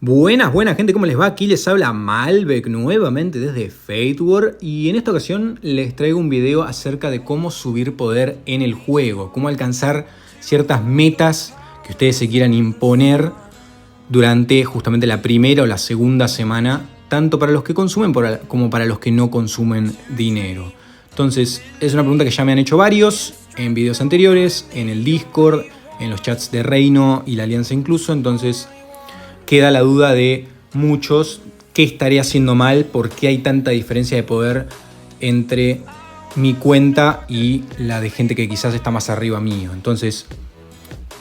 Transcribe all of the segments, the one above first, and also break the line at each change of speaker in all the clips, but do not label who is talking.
Buenas, buenas gente, ¿cómo les va? Aquí les habla Malbec nuevamente desde Fate War y en esta ocasión les traigo un video acerca de cómo subir poder en el juego, cómo alcanzar ciertas metas que ustedes se quieran imponer durante justamente la primera o la segunda semana, tanto para los que consumen como para los que no consumen dinero. Entonces, es una pregunta que ya me han hecho varios en videos anteriores, en el Discord, en los chats de Reino y la Alianza incluso, entonces queda la duda de muchos, ¿qué estaré haciendo mal? ¿Por qué hay tanta diferencia de poder entre mi cuenta y la de gente que quizás está más arriba mío? Entonces,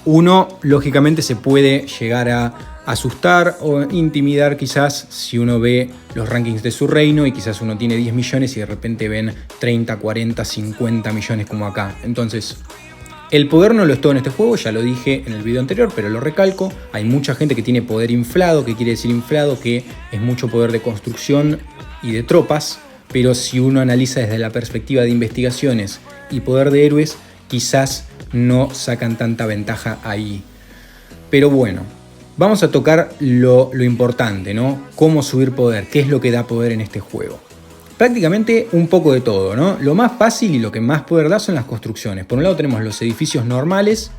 uno lógicamente se puede llegar a asustar o intimidar quizás si uno ve los rankings de su reino y quizás uno tiene 10 millones y de repente ven 30, 40, 50 millones como acá. Entonces, el poder no lo es todo en este juego, ya lo dije en el video anterior, pero lo recalco. Hay mucha gente que tiene poder inflado, que quiere decir inflado, que es mucho poder de construcción y de tropas, pero si uno analiza desde la perspectiva de investigaciones y poder de héroes, quizás no sacan tanta ventaja ahí. Pero bueno, vamos a tocar lo importante, ¿no? Cómo subir poder, qué es lo que da poder en este juego. Prácticamente un poco de todo, ¿no? Lo más fácil y lo que más poder da son las construcciones. Por un lado tenemos los edificios normales,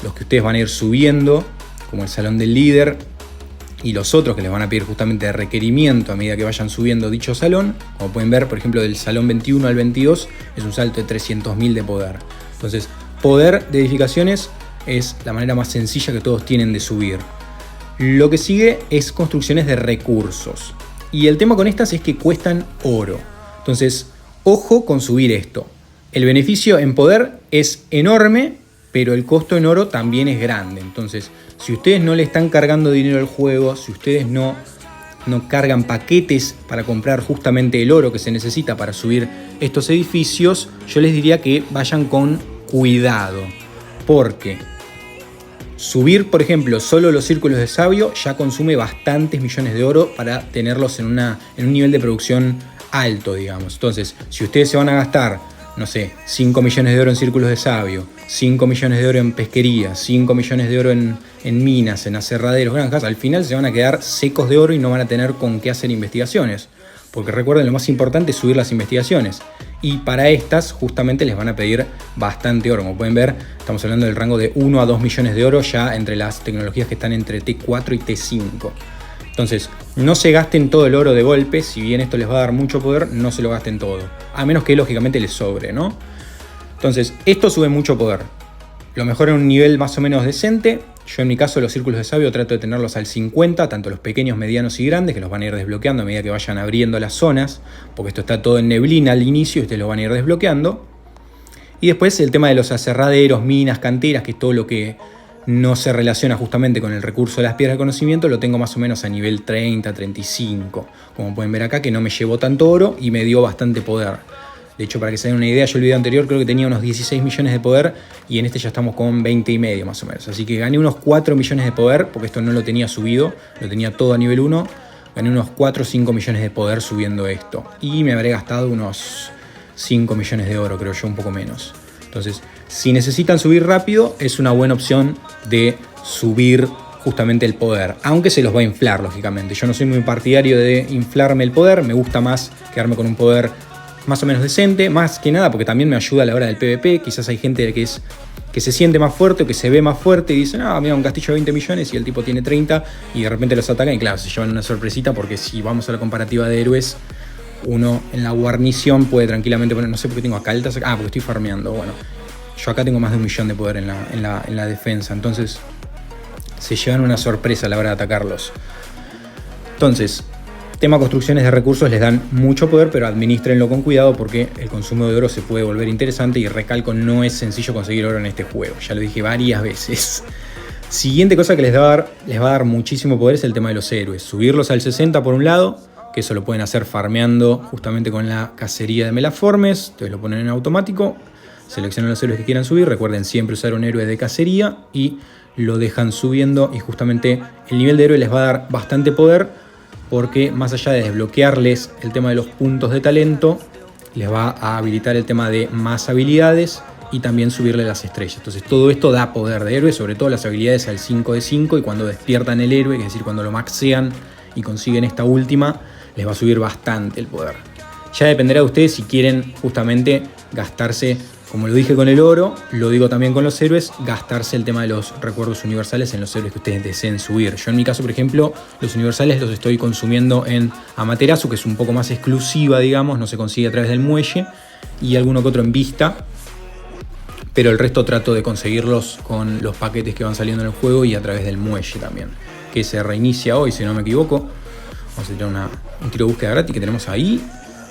los que ustedes van a ir subiendo, como el salón del líder, y los otros que les van a pedir justamente de requerimiento a medida que vayan subiendo dicho salón. Como pueden ver, por ejemplo, del salón 21 al 22 es un salto de 300.000 de poder. Entonces, poder de edificaciones es la manera más sencilla que todos tienen de subir. Lo que sigue es construcciones de recursos. Y el tema con estas es que cuestan oro. Entonces, ojo con subir esto. El beneficio en poder es enorme, pero el costo en oro también es grande. Entonces, si ustedes no le están cargando dinero al juego, si ustedes no cargan paquetes para comprar justamente el oro que se necesita para subir estos edificios, yo les diría que vayan con cuidado. Porque subir, por ejemplo, solo los círculos de sabio ya consume bastantes millones de oro para tenerlos en un nivel de producción alto, digamos. Entonces, si ustedes se van a gastar, no sé, 5 millones de oro en círculos de sabio, 5 millones de oro en pesquería, 5 millones de oro en minas, en aserraderos, granjas, al final se van a quedar secos de oro y no van a tener con qué hacer investigaciones. Porque recuerden, lo más importante es subir las investigaciones. Y para estas justamente les van a pedir bastante oro. Como pueden ver, estamos hablando del rango de 1 a 2 millones de oro ya entre las tecnologías que están entre T4 y T5. Entonces, no se gasten todo el oro de golpe. Si bien esto les va a dar mucho poder, no se lo gasten todo. A menos que lógicamente les sobre, ¿no? Entonces, esto sube mucho poder. Lo mejor en un nivel más o menos decente. Yo en mi caso los círculos de sabio trato de tenerlos al 50, tanto los pequeños, medianos y grandes, que los van a ir desbloqueando a medida que vayan abriendo las zonas, porque esto está todo en neblina al inicio y ustedes lo van a ir desbloqueando. Y después el tema de los aserraderos, minas, canteras, que es todo lo que no se relaciona justamente con el recurso de las piedras de conocimiento, lo tengo más o menos a nivel 30, 35. Como pueden ver acá, que no me llevó tanto oro y me dio bastante poder. De hecho, para que se den una idea, yo el video anterior creo que tenía unos 16 millones de poder y en este ya estamos con 20 y medio más o menos. Así que gané unos 4 millones de poder, porque esto no lo tenía subido, lo tenía todo a nivel 1. Gané unos 4 o 5 millones de poder subiendo esto. Y me habré gastado unos 5 millones de oro, creo yo, un poco menos. Entonces, si necesitan subir rápido, es una buena opción de subir justamente el poder. Aunque se los va a inflar, lógicamente. Yo no soy muy partidario de inflarme el poder, me gusta más quedarme con un poder más o menos decente, más que nada porque también me ayuda a la hora del PvP. Quizás hay gente que se siente más fuerte o que se ve más fuerte y dicen, mira, un castillo de 20 millones y el tipo tiene 30 y de repente los atacan y claro, se llevan una sorpresita porque si vamos a la comparativa de héroes, uno en la guarnición puede tranquilamente poner, no sé por qué tengo acá altas, porque estoy farmeando, bueno, yo acá tengo más de 1 millón de poder en la defensa, entonces se llevan una sorpresa a la hora de atacarlos. Entonces, tema construcciones de recursos les dan mucho poder, pero administrenlo con cuidado porque el consumo de oro se puede volver interesante y recalco, no es sencillo conseguir oro en este juego, ya lo dije varias veces. Siguiente cosa que les va a dar muchísimo poder es el tema de los héroes. Subirlos al 60 por un lado, que eso lo pueden hacer farmeando justamente con la cacería de melaformes, entonces lo ponen en automático, seleccionan los héroes que quieran subir, recuerden siempre usar un héroe de cacería y lo dejan subiendo y justamente el nivel de héroe les va a dar bastante poder, porque más allá de desbloquearles el tema de los puntos de talento, les va a habilitar el tema de más habilidades y también subirle las estrellas. Entonces todo esto da poder de héroe, sobre todo las habilidades al 5 de 5, y cuando despiertan el héroe, es decir, cuando lo maxean y consiguen esta última, les va a subir bastante el poder. Ya dependerá de ustedes si quieren justamente gastarse, como lo dije con el oro, lo digo también con los héroes, gastarse el tema de los recuerdos universales en los héroes que ustedes deseen subir. Yo en mi caso, por ejemplo, los universales los estoy consumiendo en Amaterasu, que es un poco más exclusiva, digamos, no se consigue a través del muelle, y alguno que otro en vista, pero el resto trato de conseguirlos con los paquetes que van saliendo en el juego y a través del muelle también, que se reinicia hoy, si no me equivoco. Vamos a tener un tiro de búsqueda gratis que tenemos ahí.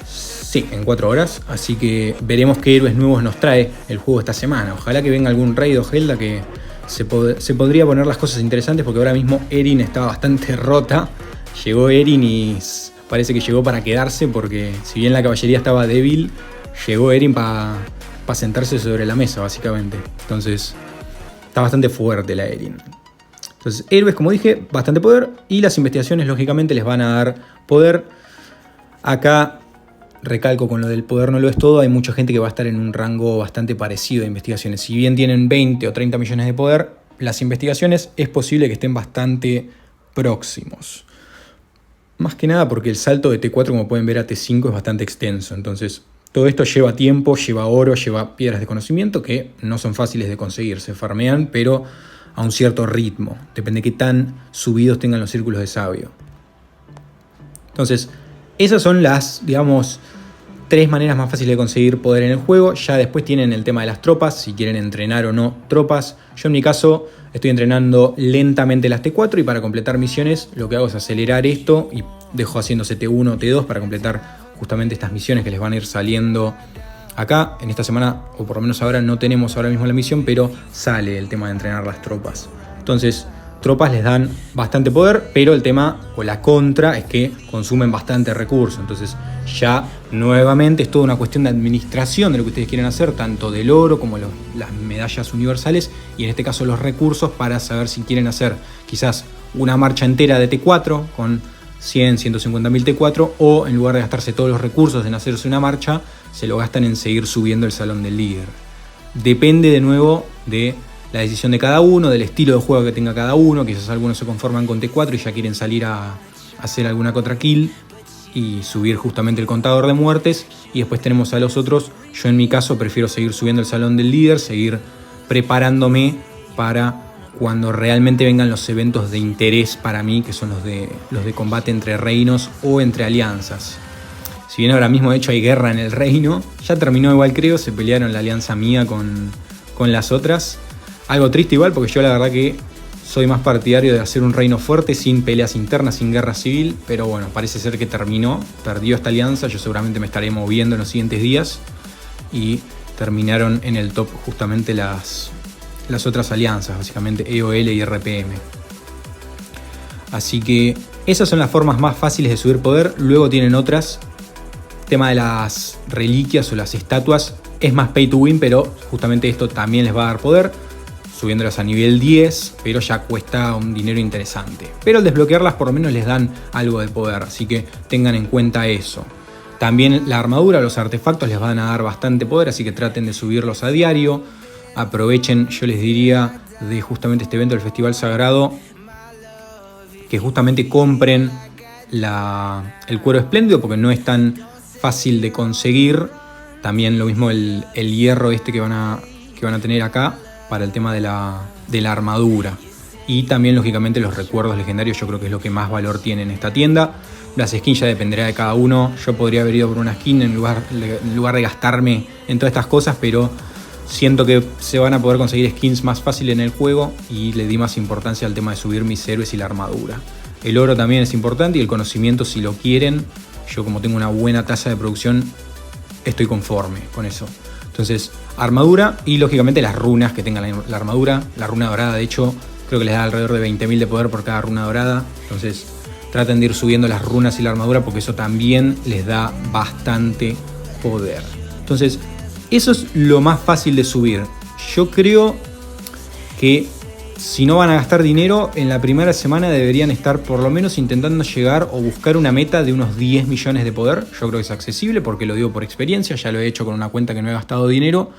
Sí, en 4 horas, así que veremos qué héroes nuevos nos trae el juego esta semana. Ojalá que venga algún raid o Helda que se podría poner las cosas interesantes, porque ahora mismo Erin está bastante rota. Llegó Erin y parece que llegó para quedarse, porque si bien la caballería estaba débil, llegó Erin para sentarse sobre la mesa, básicamente. Entonces, está bastante fuerte la Erin. Entonces, héroes, como dije, bastante poder, y las investigaciones, lógicamente, les van a dar poder. Acá recalco, con lo del poder no lo es todo, hay mucha gente que va a estar en un rango bastante parecido de investigaciones. Si bien tienen 20 o 30 millones de poder, las investigaciones es posible que estén bastante próximos. Más que nada porque el salto de T4, como pueden ver, a T5 es bastante extenso. Entonces, todo esto lleva tiempo, lleva oro, lleva piedras de conocimiento que no son fáciles de conseguir. Se farmean, pero a un cierto ritmo. Depende de qué tan subidos tengan los círculos de sabio. Entonces, esas son las, digamos, 3 maneras más fáciles de conseguir poder en el juego. Ya después tienen el tema de las tropas, si quieren entrenar o no tropas. Yo en mi caso estoy entrenando lentamente las T4, y para completar misiones lo que hago es acelerar esto y dejo haciéndose T1 o T2 para completar justamente estas misiones que les van a ir saliendo acá. En esta semana, o por lo menos ahora, no tenemos ahora mismo la misión, pero sale el tema de entrenar las tropas. Entonces, tropas les dan bastante poder, pero el tema o la contra es que consumen bastante recursos. Entonces ya nuevamente es toda una cuestión de administración de lo que ustedes quieren hacer, tanto del oro como las medallas universales, y en este caso los recursos, para saber si quieren hacer quizás una marcha entera de T4 con 100, 150 mil T4, o en lugar de gastarse todos los recursos en hacerse una marcha, se lo gastan en seguir subiendo el salón del líder. Depende de nuevo de la decisión de cada uno, del estilo de juego que tenga cada uno. Quizás algunos se conforman con T4 y ya quieren salir a hacer alguna contra kill y subir justamente el contador de muertes, y después tenemos a los otros. Yo en mi caso prefiero seguir subiendo el salón del líder, seguir preparándome para cuando realmente vengan los eventos de interés para mí, que son los de combate entre reinos o entre alianzas. Si bien ahora mismo de hecho hay guerra en el reino, ya terminó igual, creo, se pelearon la alianza mía con las otras. Algo triste igual, porque yo la verdad que soy más partidario de hacer un reino fuerte, sin peleas internas, sin guerra civil, pero bueno, parece ser que perdió esta alianza. Yo seguramente me estaré moviendo en los siguientes días, y terminaron en el top justamente las otras alianzas, básicamente EOL y RPM. Así que esas son las formas más fáciles de subir poder. Luego tienen otras. Tema de las reliquias o las estatuas es más pay to win, pero justamente esto también les va a dar poder, subiéndolas a nivel 10, pero ya cuesta un dinero interesante. Pero al desbloquearlas por lo menos les dan algo de poder, así que tengan en cuenta eso. También la armadura, los artefactos les van a dar bastante poder, así que traten de subirlos a diario. Aprovechen, yo les diría, de justamente este evento del Festival Sagrado, que justamente compren el cuero espléndido, porque no es tan fácil de conseguir. También lo mismo el hierro que van a tener acá para el tema de la armadura. Y también lógicamente los recuerdos legendarios, yo creo que es lo que más valor tiene en esta tienda. Las skins ya dependerá de cada uno. Yo podría haber ido por una skin en lugar de gastarme en todas estas cosas, pero siento que se van a poder conseguir skins más fácil en el juego, y le di más importancia al tema de subir mis héroes y la armadura. El oro también es importante, y el conocimiento, si lo quieren. Yo, como tengo una buena tasa de producción, estoy conforme con eso. Entonces, armadura y lógicamente las runas que tenga la armadura. La runa dorada, de hecho, creo que les da alrededor de 20.000 de poder por cada runa dorada. Entonces, traten de ir subiendo las runas y la armadura, porque eso también les da bastante poder. Entonces, eso es lo más fácil de subir. Yo creo que si no van a gastar dinero, en la primera semana deberían estar por lo menos intentando llegar o buscar una meta de unos 10 millones de poder. Yo creo que es accesible, porque lo digo por experiencia, ya lo he hecho con una cuenta que no he gastado dinero.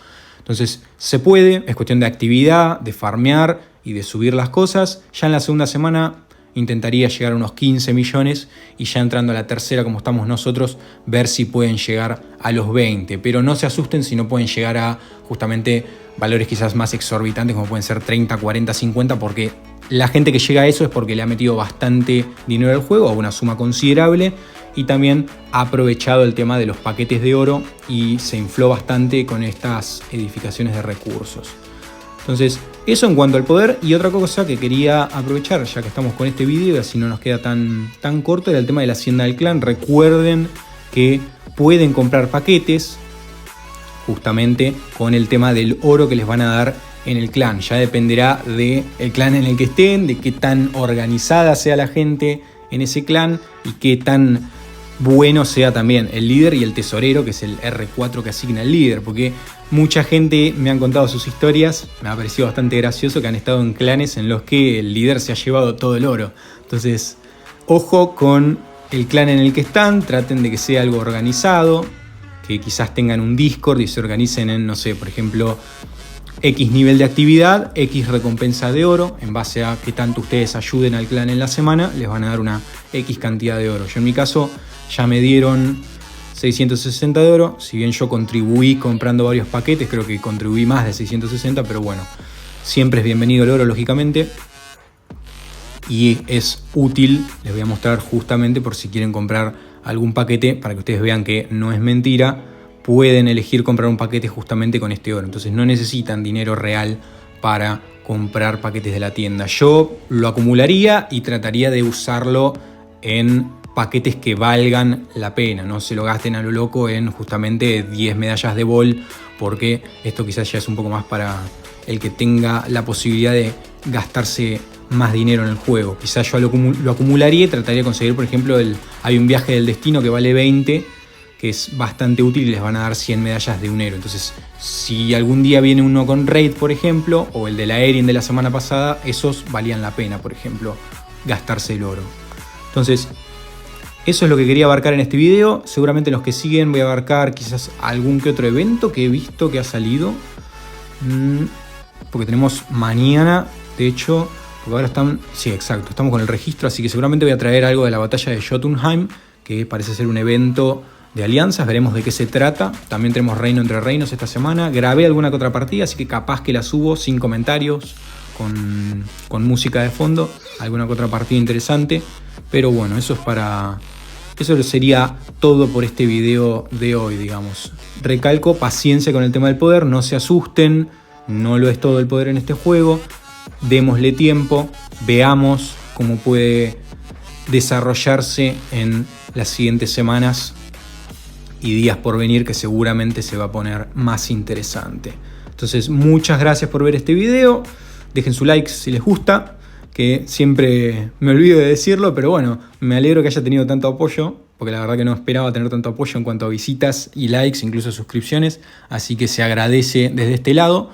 Entonces se puede, es cuestión de actividad, de farmear y de subir las cosas. Ya en la segunda semana intentaría llegar a unos 15 millones y ya entrando a la tercera, como estamos nosotros, ver si pueden llegar a los 20. Pero no se asusten si no pueden llegar a justamente valores quizás más exorbitantes, como pueden ser 30, 40, 50, porque la gente que llega a eso es porque le ha metido bastante dinero al juego, a una suma considerable, y también ha aprovechado el tema de los paquetes de oro y se infló bastante con estas edificaciones de recursos. Entonces, eso en cuanto al poder. Y otra cosa que quería aprovechar, ya que estamos con este video y así no nos queda tan corto, era el tema de la hacienda del clan. Recuerden que pueden comprar paquetes justamente con el tema del oro que les van a dar en el clan. Ya dependerá del clan en el que estén, de qué tan organizada sea la gente en ese clan y qué tan bueno sea también el líder y el tesorero, que es el R4 que asigna el líder, porque mucha gente me han contado sus historias, me ha parecido bastante gracioso que han estado en clanes en los que el líder se ha llevado todo el oro. Entonces, ojo con el clan en el que están, traten de que sea algo organizado, que quizás tengan un Discord y se organicen en, no sé, por ejemplo, X nivel de actividad, X recompensa de oro, en base a que tanto ustedes ayuden al clan en la semana, les van a dar una X cantidad de oro. Yo en mi caso ya me dieron 660 de oro, si bien yo contribuí comprando varios paquetes, creo que contribuí más de 660, pero bueno, siempre es bienvenido el oro, lógicamente, y es útil, les voy a mostrar justamente por si quieren comprar algún paquete, para que ustedes vean que no es mentira, pueden elegir comprar un paquete justamente con este oro, entonces no necesitan dinero real para comprar paquetes de la tienda. Yo lo acumularía y trataría de usarlo en paquetes que valgan la pena, no se lo gasten a lo loco en justamente 10 medallas de bol, porque esto quizás ya es un poco más para el que tenga la posibilidad de gastarse más dinero en el juego. Quizás yo lo acumularía y trataría de conseguir, por ejemplo, hay un viaje del destino que vale 20, que es bastante útil y les van a dar 100 medallas de un héroe. Entonces, si algún día viene uno con raid, por ejemplo, o el de la Erin de la semana pasada, esos valían la pena, por ejemplo, gastarse el oro. Entonces, eso es lo que quería abarcar en este video. Seguramente en los que siguen voy a abarcar quizás algún que otro evento que he visto que ha salido. Porque tenemos mañana, de hecho, porque ahora están... Sí, exacto, estamos con el registro, así que seguramente voy a traer algo de la batalla de Jotunheim, que parece ser un evento de alianzas, veremos de qué se trata. También tenemos Reino entre Reinos esta semana. Grabé alguna que otra partida, así que capaz que la subo sin comentarios, con música de fondo, alguna que otra partida interesante. Pero bueno, eso sería todo por este video de hoy, digamos. Recalco, paciencia con el tema del poder, no se asusten, no lo es todo el poder en este juego. Démosle tiempo, veamos cómo puede desarrollarse en las siguientes semanas y días por venir, que seguramente se va a poner más interesante. Entonces, muchas gracias por ver este video. Dejen su like si les gusta, que siempre me olvido de decirlo, pero bueno, me alegro que haya tenido tanto apoyo, porque la verdad que no esperaba tener tanto apoyo en cuanto a visitas y likes, incluso suscripciones, así que se agradece desde este lado.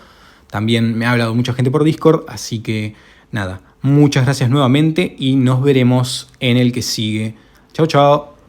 También me ha hablado mucha gente por Discord, así que nada, muchas gracias nuevamente y nos veremos en el que sigue. Chau, chau.